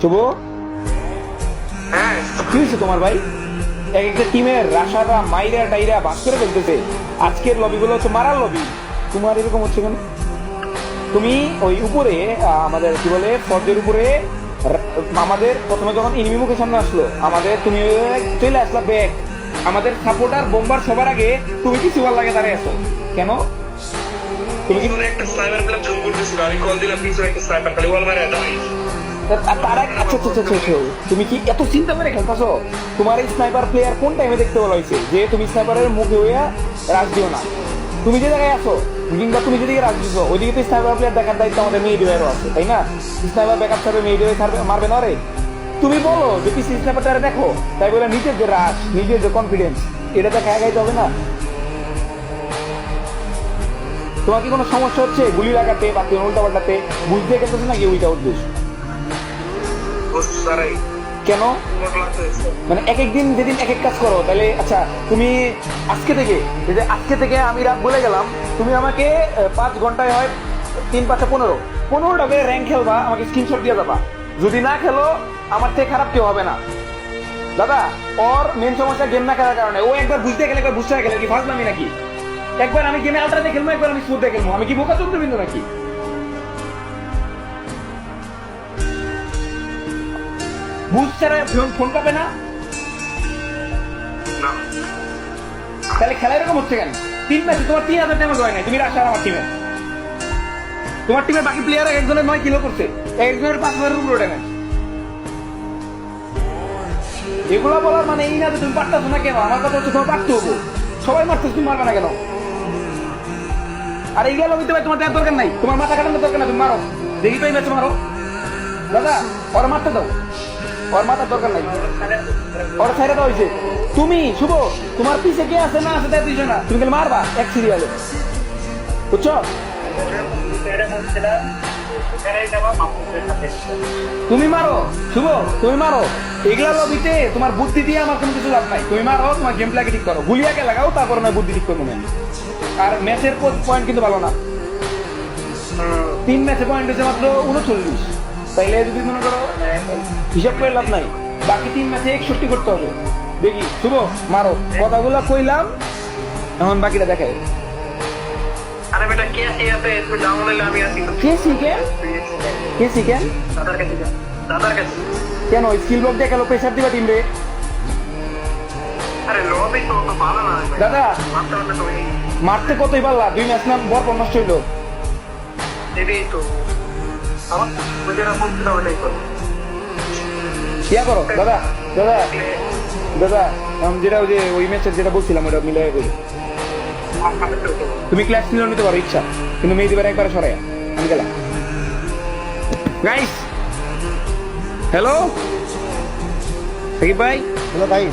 শুভ, কি হয়েছে তোমার ভাই? এক একটা টিমের রাশারা মাইরা টাইরা বাস করে ফেলতেছে। আজকের লবি গুলো হচ্ছে মারার লবি, তোমার এরকম হচ্ছে কেন? তুমি ওই উপরে আমাদের কি বলে ফর্জের উপরে আমাদের প্রথমে যখন এনিমি মুখের সামনে আসলো আমাদের, তুমি চলে আসলা ব্যাক, আমাদের সাপোর্টার বোম্বার সবার আগে তুমি কি সুপার লাগে দাঁড়িয়ে আছো কেন? তুমি কি একটা স্নাইপার প্লেয়ার জুম করতেছিল, আমি কল দিলাম পিছনে একটা স্নাইপার খালি ওয়াল মারে দাঁড়াই। তুমি কি এত চিন্তা করে খেলতেছো? তোমার এই স্নাইপার প্লেয়ার কোন টাইমে দেখতে বলা হয়েছে যে তুমি স্নাইপারের মুখে হইয়া রাজ দিও না? তুমি যে জায়গায় আছো কিংবা তুমি যেদিকে রাজ দিছো ওইদিকে তো স্নাইপার প্লেয়ার দেখার দায়িত্ব আমাদের মেয়ে ডিভাইরও আছে, তাই না? স্নাইপার ব্যাকআপ ছাড়বে, মেয়ে ডিভাই মারবে না রে। তুমি বলো যে পিসি স্নাইপারটা দেখো, তাই বলে নিজের যে রাশ, নিজের যে কনফিডেন্স, এটা দেখা গাইতে হবে না? তোমার কি কোনো সমস্যা হচ্ছে গুলি লাগাতে বা কেউ উল্টা পাল্টাতে? বুঝতে গেতেছে নাকি ওইটা উদ্দেশ্য? কেন মানে এক এক দিন যেদিন এক এক কাজ করো তাহলে? আচ্ছা তুমি আজকে থেকে আমি রাত বলে গেলাম, তুমি আমাকে 5 ঘন্টায় হয় 3 5 15টা করে র্যাঙ্ক খেলবা, আমাকে স্ক্রিনশট দিয়ে যাবা। যদি না খেলো আমার থেকে খারাপ কেউ হবে না দাদা। ওর মেন সমস্যা গেম না খেলার কারণে। ও একবার বুঝতে গেলে একবার বুঝতে গেলে কি ফাজলামি নাকি? একবার আমি গেমে আলট্রাতে খেলবো, একবার আমি স্মুথে খেলবো, আমি কি বোকা চন্দ্রবিন্দু নাকি? বুঝ ছাড়া ফোন পাবে না? তাহলে খেলা এরকম হচ্ছে কেন? 3 ম্যাচে তোমার 3000 ড্যামেজ হয় নাই, তুমি রাশার আমার টিমে। তোমার টিমের বাকি প্লেয়ার একজনের 9 কিলো করছে, একজনের 5000 উপরে ড্যামেজ। এগুলা বলার মানে এই না যে তুমি পারতেছো না কেন। আমার কথা হচ্ছে তোমার পারতে হবো, সবাই মারতেছো, তুমি মারবে না কেন? আর এইগুলো লবিতে ভাই তোমার দেওয়ার দরকার নাই, তোমার মাথা কাটানোর দরকার না, তুমি মারো, দেখি তো এই ম্যাচে মারো দাদা। ওরা মারতে দাও, ওর মাথার দরকার নাই, ওর ছাইরা দেওয়া হয়েছে। তুমি শুভ, তোমার পিছে কে আছে না আছে তাই দিছো না, তুমি খালি মারবা এক সিরিয়ালে, বুঝছো? তুমি মারো শুভ, তুমি মারো। এগুলা লবিতে তোমার বুদ্ধি দিয়ে আমার কোনো কিছু লাভ নাই। তুমি মারো, তোমার গেম প্লেকে ঠিক করো, গুলিয়াকে লাগাও, তারপর না বুদ্ধি ঠিক করবো। আর ম্যাচের পয়েন্ট কিন্তু ভালো না, 3 ম্যাচে পয়েন্ট হচ্ছে মাত্র 39। তাইলে যদি মনে করো হিসাব করে লাভ নাই, বাকি 3 ম্যাচে 61 করতে হবে। দেখি শুভ মারো, কথাগুলো কইলাম, এখন বাকিটা দেখাই। আরে বেটা কে আছে তুই ডাউন হইলে আমি আছি। কে শিখেন দাদার কাছে কেন স্কিল ব্লক দেখালো, প্রেসার দিবা টিম রে? আরে লবি তো ভালো না দাদা, মারতে মারতে তুমি মারতে কতই পারলা? 2 ম্যাচ নাম বর নষ্ট হইলো। দেবি তো আমার বুঝেরা ফোন দাও নাই তো ইয়া করো দাদা, দাদা দাদা আমি যেটা ওই যে ওই ম্যাচের যেটা বলছিলাম ওটা মিলাই বলি। তুমি ক্লাস নিলেও নিতে পারো ইচ্ছা, কিন্তু মেয়ে দিবার একবারে সরাই আমি গেলাম। গাইস হ্যালো সাকিব ভাই। হ্যালো ভাই।